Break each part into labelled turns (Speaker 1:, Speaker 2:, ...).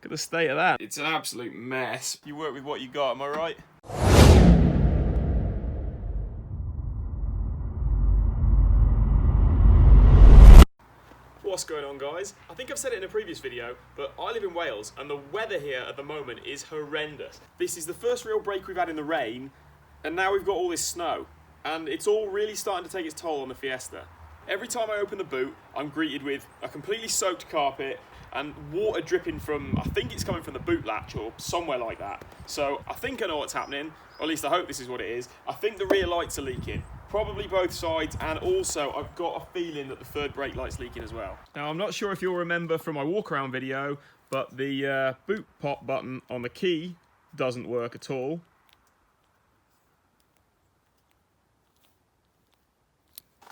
Speaker 1: Look at the state of that. It's an absolute mess. You work with what you got, am I right? What's going on, guys? I think I've said it in a previous video, but I live in Wales and the weather here at the moment is horrendous. This is the first real break we've had in the rain, and now we've got all this snow, and it's all really starting to take its toll on the Fiesta. Every time I open the boot, I'm greeted with a completely soaked carpet and water dripping from, I think it's coming from the boot latch or somewhere like that. So I think I know what's happening, or at least I hope this is what it is. I think the rear lights are leaking. Probably both sides, and also I've got a feeling that the third brake light's leaking as well. Now, I'm not sure if you'll remember from my walk around video, but the boot pop button on the key doesn't work at all.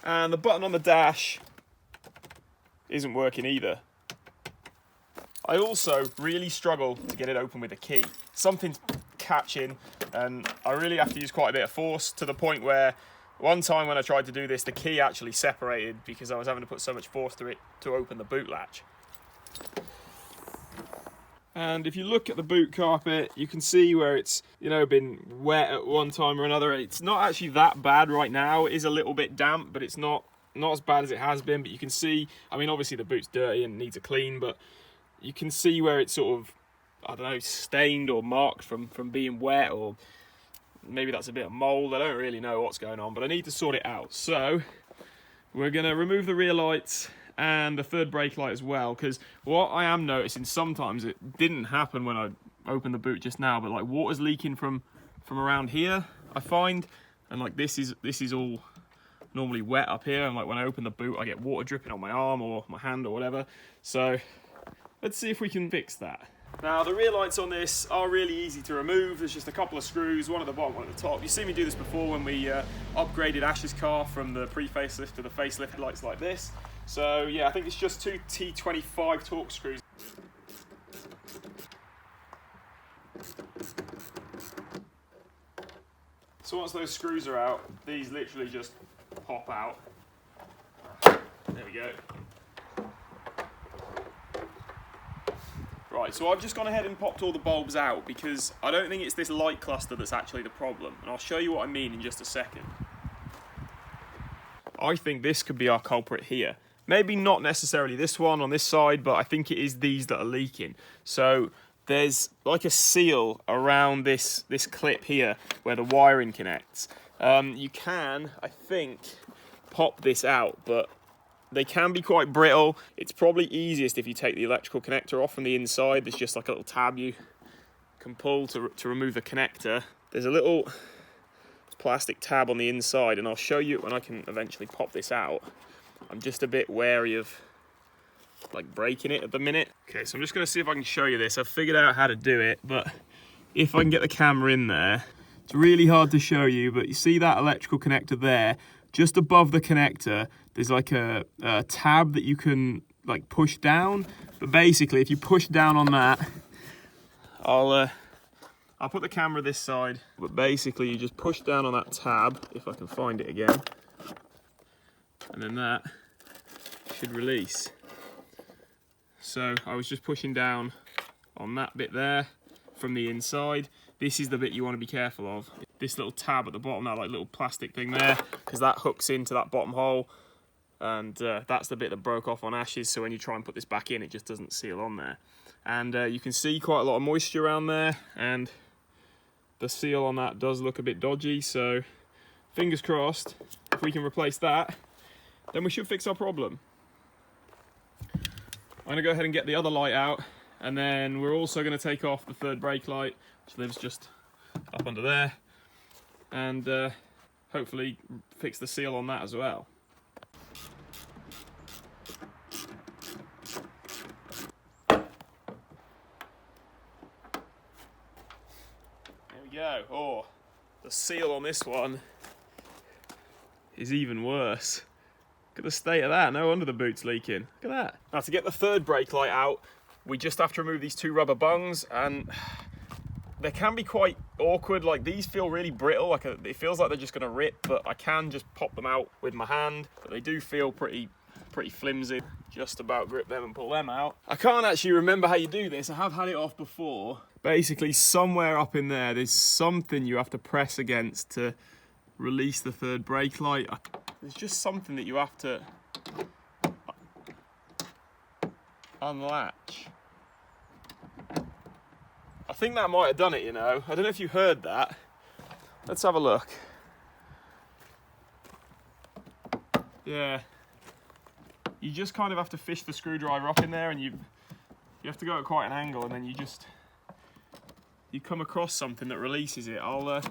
Speaker 1: And the button on the dash isn't working either. I also really struggle to get it open with a key. Something's catching, and I really have to use quite a bit of force, to the point where one time when I tried to do this, the key actually separated because I was having to put so much force through it to open the boot latch. And if you look at the boot carpet, you can see where it's, you know, been wet at one time or another. It's not actually that bad right now. It is a little bit damp, but it's not as bad as it has been. But you can see, I mean, obviously the boot's dirty and needs a clean, but you can see where it's sort of, I don't know, stained or marked from being wet, or maybe that's a bit of mold. I don't really know what's going on, but I need to sort it out. So we're going to remove the rear lights and the third brake light as well, because what I am noticing, sometimes it didn't happen when I opened the boot just now, but like water's leaking from around here, I find, and like this is all normally wet up here, and like when I open the boot I get water dripping on my arm or my hand or whatever. So let's see if we can fix that. Now, the rear lights on this are really easy to remove. There's just a couple of screws, one at the bottom, one at the top. You've seen me do this before when we upgraded Ash's car from the pre-facelift to the facelift lights like this. So yeah, I think it's just two T25 torque screws. So once those screws are out, these literally just pop out. There we go. Right, so I've just gone ahead and popped all the bulbs out because I don't think it's this light cluster that's actually the problem, and I'll show you what I mean in just a second. I think this could be our culprit here. Maybe not necessarily this one on this side, but I think it is these that are leaking. So there's like a seal around this clip here where the wiring connects. You can, I think, pop this out, but they can be quite brittle. It's probably easiest if you take the electrical connector off from the inside. There's just like a little tab you can pull to remove the connector. There's a little plastic tab on the inside, and I'll show you when I can eventually pop this out. I'm just a bit wary of like breaking it at the minute. Okay, so I'm just gonna see if I can show you this. I've figured out how to do it, but if I can get the camera in there, it's really hard to show you, but you see that electrical connector there? Just above the connector, there's like a tab that you can like push down. But basically, if you push down on that, I'll put the camera this side. But basically, you just push down on that tab, if I can find it again, and then that should release. So I was just pushing down on that bit there from the inside. This is the bit you want to be careful of. This little tab at the bottom, that like little plastic thing there, because that hooks into that bottom hole, and that's the bit that broke off on Ash's, so when you try and put this back in, it just doesn't seal on there. And you can see quite a lot of moisture around there, and the seal on that does look a bit dodgy, so fingers crossed, if we can replace that, then we should fix our problem. I'm going to go ahead and get the other light out, and then we're also going to take off the third brake light, which lives just up under there, and hopefully fix the seal on that as well. There we go. Oh, the seal on this one is even worse. Look at the state of that. No wonder the boot's leaking. Look at that. Now, to get the third brake light out, we just have to remove these two rubber bungs, and they can be quite awkward. Like, these feel really brittle, like it feels like they're just gonna rip, but I can just pop them out with my hand. But they do feel pretty pretty flimsy. Just about grip them and pull them out. I can't actually remember how you do this. I have had it off before. Basically, somewhere up in there's something you have to press against to release the third brake light. There's just something that you have to unlatch. I think that might have done it, you know. I don't know if you heard that. Let's have a look. Yeah. You just kind of have to fish the screwdriver up in there, and you have to go at quite an angle, and then you come across something that releases it. I'll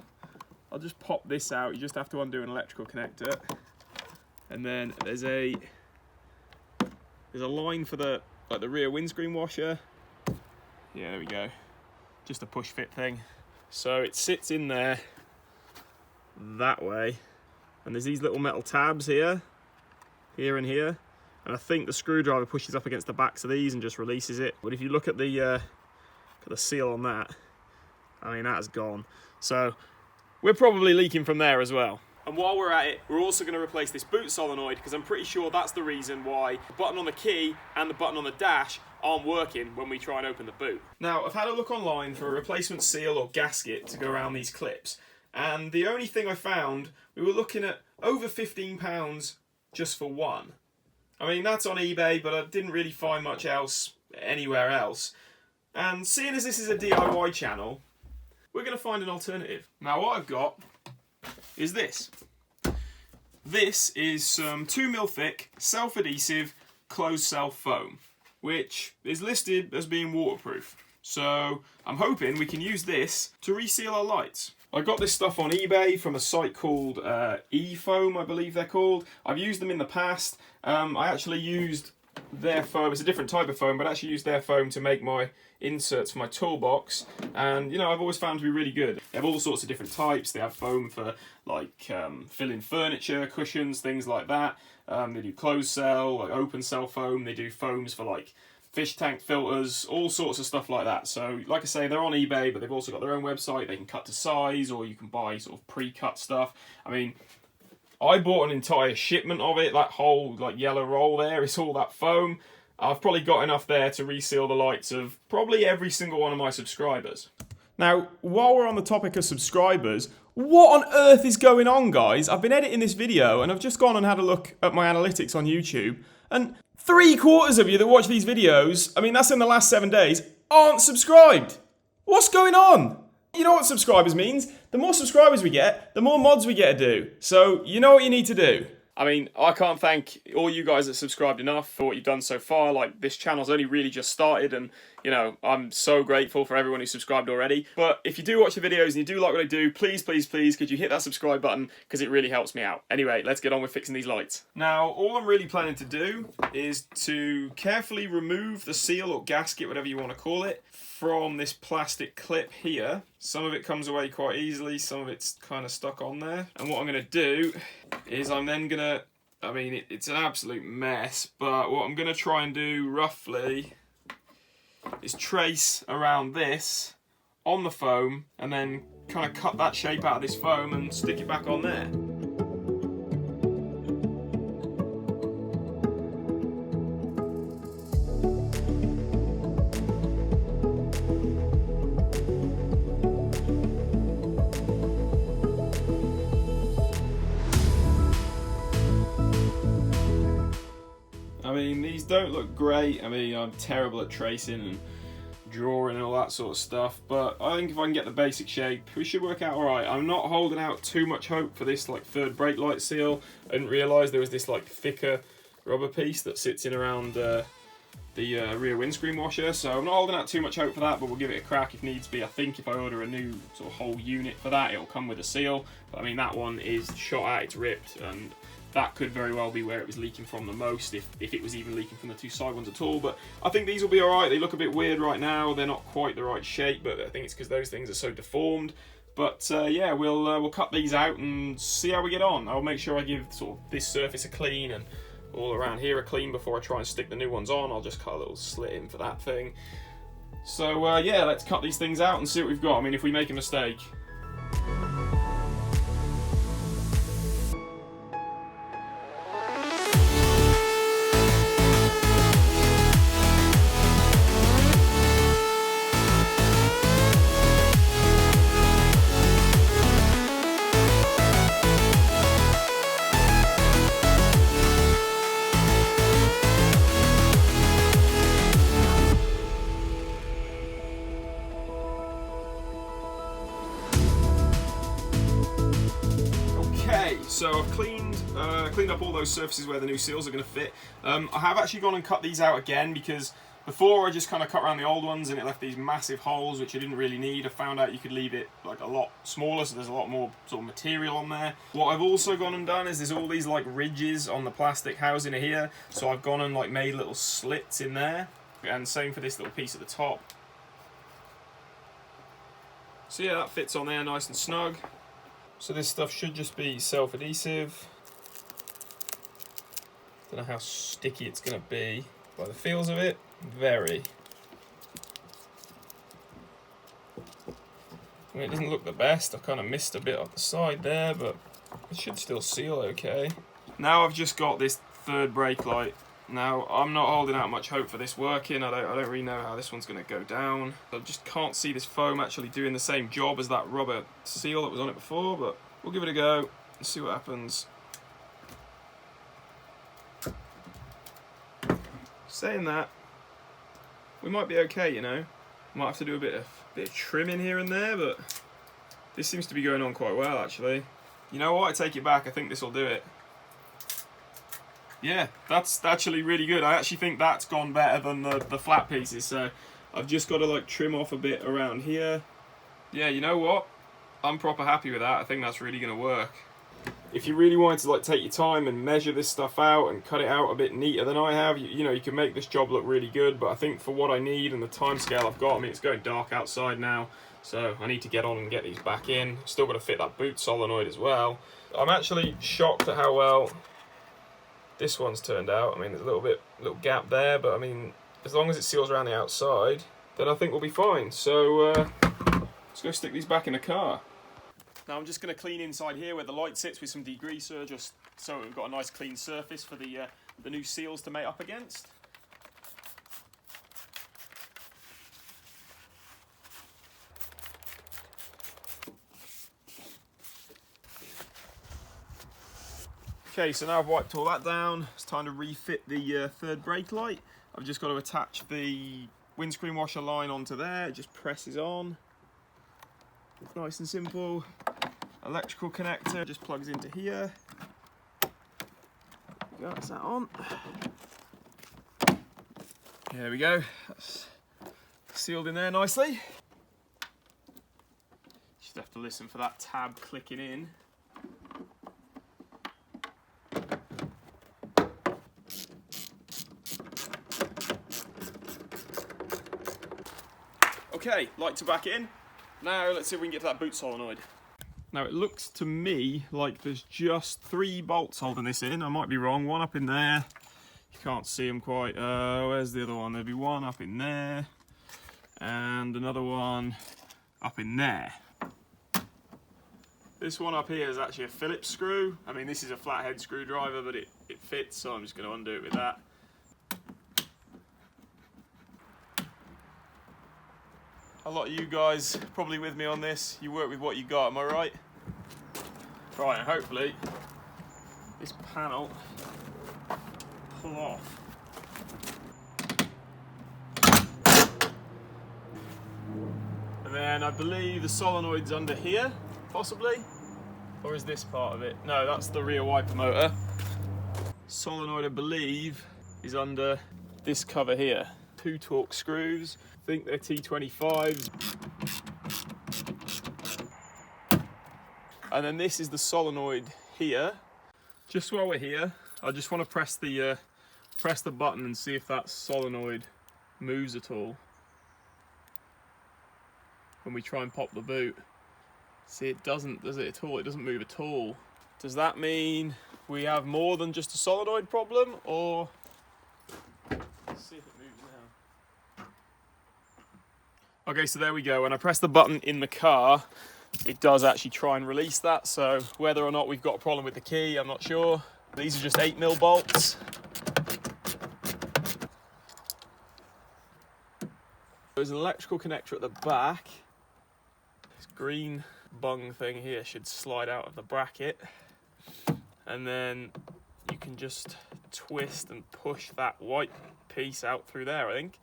Speaker 1: just pop this out. You just have to undo an electrical connector, and then there's a line for the rear windscreen washer. Yeah, there we go. Just a push fit thing. So it sits in there that way, and there's these little metal tabs here and here. And I think the screwdriver pushes up against the backs of these and just releases it. But if you look at the seal on that, I mean, that's gone. So we're probably leaking from there as well. And while we're at it, we're also going to replace this boot solenoid, because I'm pretty sure that's the reason why the button on the key and the button on the dash aren't working when we try and open the boot. Now, I've had a look online for a replacement seal or gasket to go around these clips. And the only thing I found, we were looking at over £15 just for one. I mean, that's on eBay, but I didn't really find much else anywhere else. And seeing as this is a DIY channel, we're going to find an alternative. Now, what I've got is this. This is some 2mm thick, self-adhesive, closed-cell foam, which is listed as being waterproof. So I'm hoping we can use this to reseal our lights. I got this stuff on eBay from a site called E-Foam, I believe they're called. I've used them in the past. I actually used their foam. It's a different type of foam, but I actually used their foam to make my inserts for my toolbox. And, you know, I've always found to be really good. They have all sorts of different types. They have foam for, like, filling furniture, cushions, things like that. They do closed cell, like open cell foam. They do foams for, like, fish tank filters, all sorts of stuff like that. So, like I say, they're on eBay, but they've also got their own website. They can cut to size, or you can buy sort of pre-cut stuff. I mean, I bought an entire shipment of it, that whole like yellow roll there, it's all that foam. I've probably got enough there to reseal the lights of probably every single one of my subscribers. Now, while we're on the topic of subscribers, what on earth is going on, guys? I've been editing this video, and I've just gone and had a look at my analytics on YouTube, and 3/4 of you that watch these videos, I mean, that's in the last 7 days, aren't subscribed. What's going on? You know what subscribers means? The more subscribers we get, the more mods we get to do. So, you know what you need to do. I mean, I can't thank all you guys that subscribed enough for what you've done so far. Like, this channel's only really just started, and, you know, I'm so grateful for everyone who subscribed already. But if you do watch the videos and you do like what I do, please, please, please, could you hit that subscribe button, because it really helps me out. Anyway, let's get on with fixing these lights. Now, all I'm really planning to do is to carefully remove the seal or gasket, whatever you want to call it, from this plastic clip here. Some of it comes away quite easily, some of it's kind of stuck on there. And what I'm going to do is I'm then going to, I mean, it's an absolute mess, but what I'm going to try and do roughly is trace around this on the foam and then kind of cut that shape out of this foam and stick it back on there. I mean, these don't look great. I mean, I'm terrible at tracing and drawing and all that sort of stuff, but I think if I can get the basic shape, we should work out alright. I'm not holding out too much hope for this like third brake light seal. I didn't realise there was this like thicker rubber piece that sits in around the rear windscreen washer, so I'm not holding out too much hope for that, but we'll give it a crack if needs be. I think if I order a new sort of whole unit for that, it'll come with a seal, but I mean, that one is shot out, it's ripped, and that could very well be where it was leaking from the most, if it was even leaking from the two side ones at all. But I think these will be alright. They look a bit weird right now. They're not quite the right shape, but I think it's because those things are so deformed. But yeah, we'll cut these out and see how we get on. I'll make sure I give sort of this surface a clean and all around here a clean before I try and stick the new ones on. I'll just cut a little slit in for that thing. So yeah, let's cut these things out and see what we've got. I mean, if we make a mistake, So I've cleaned up all those surfaces where the new seals are going to fit. I have actually gone and cut these out again because before I just kind of cut around the old ones and it left these massive holes which I didn't really need. I found out you could leave it like a lot smaller, so there's a lot more sort of material on there. What I've also gone and done is there's all these like ridges on the plastic housing here, so I've gone and like made little slits in there, and same for this little piece at the top. So yeah, that fits on there nice and snug. So this stuff should just be self-adhesive. Don't know how sticky it's going to be. By the feels of it, very. I mean, it doesn't look the best. I kind of missed a bit up the side there, but it should still seal okay. Now I've just got this third brake light. Now I'm not holding out much hope for this working. I don't really know how this one's going to go down. I just can't see this foam actually doing the same job as that rubber seal that was on it before, but we'll give it a go and see what happens. Saying that, we might be okay, you know. Might have to do a bit of trimming here and there, but this seems to be going on quite well actually. You know what? I take it back. I think this will do it. Yeah, that's actually really good. I actually think that's gone better than the flat pieces. So I've just got to like trim off a bit around here. Yeah, you know what? I'm proper happy with that. I think that's really going to work. If you really wanted to like take your time and measure this stuff out and cut it out a bit neater than I have, you know, you can make this job look really good. But I think for what I need and the time scale I've got, I mean, it's going dark outside now, so I need to get on and get these back in. Still got to fit that boot solenoid as well. I'm actually shocked at how well this one's turned out. I mean, there's a little gap there, but I mean, as long as it seals around the outside, then I think we'll be fine. So let's go stick these back in the car. Now I'm just going to clean inside here where the light sits with some degreaser, just so we've got a nice clean surface for the new seals to mate up against. Okay, so now I've wiped all that down, it's time to refit the third brake light. I've just got to attach the windscreen washer line onto there, it just presses on. Nice and simple. Electrical connector just plugs into here. That's that on. There we go. That's sealed in there nicely. Just have to listen for that tab clicking in. Okay, lights are back in. Now let's see if we can get to that boot solenoid. Now it looks to me like there's just 3 bolts holding this in. I might be wrong. One up in there. You can't see them quite. Where's the other one? There'll be one up in there. And another one up in there. This one up here is actually a Phillips screw. I mean, this is a flathead screwdriver, but it fits, so I'm just going to undo it with that. A lot of you guys probably with me on this. You work with what you got, am I right? Right, and hopefully this panel pull off. And then I believe the solenoid's under here, possibly? Or is this part of it? No, that's the rear wiper motor. Solenoid, I believe, is under this cover here. 2 Torx screws. I think they're T25s. And then this is the solenoid here. Just while we're here, I just want to press the button and see if that solenoid moves at all. When we try and pop the boot. See, it doesn't, does it at all? It doesn't move at all. Does that mean we have more than just a solenoid problem, or... Let's see if it moves now. Okay, so there we go. When I press the button in the car, it does actually try and release that. So whether or not we've got a problem with the key, I'm not sure. These are just 8mm bolts. There's an electrical connector at the back. This green bung thing here should slide out of the bracket. And then you can just twist and push that white piece out through there, I think.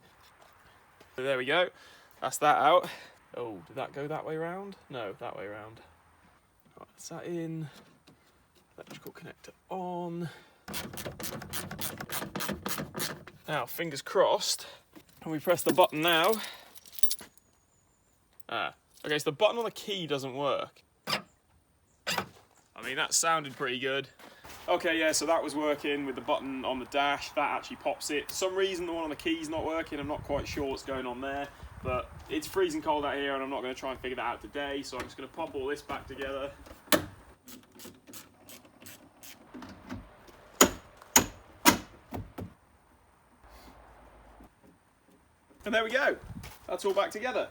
Speaker 1: So there we go. That's that out. Oh, did that go that way round? No, that way round. Right, that's that in. Electrical connector on. Now, fingers crossed, and we press the button now. Okay, so the button on the key doesn't work. I mean, that sounded pretty good. Okay, yeah, so that was working with the button on the dash. That actually pops it. For some reason, the one on the key's not working. I'm not quite sure what's going on there, but it's freezing cold out here, and I'm not going to try and figure that out today, so I'm just going to pop all this back together. And there we go. That's all back together.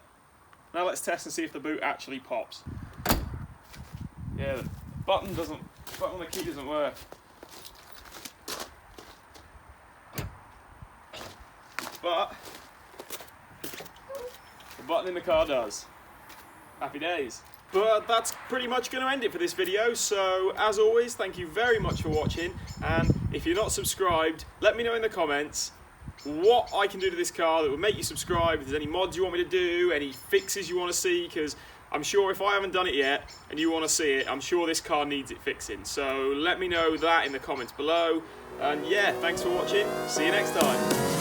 Speaker 1: Now let's test and see if the boot actually pops. Yeah, the button on the key doesn't work. But the button in the car does. Happy days. But that's pretty much going to end it for this video. So as always, thank you very much for watching. And if you're not subscribed, let me know in the comments what I can do to this car that would make you subscribe. If there's any mods you want me to do, any fixes you want to see, because I'm sure if I haven't done it yet and you want to see it, I'm sure this car needs it fixing. So let me know that in the comments below. And yeah, thanks for watching. See you next time.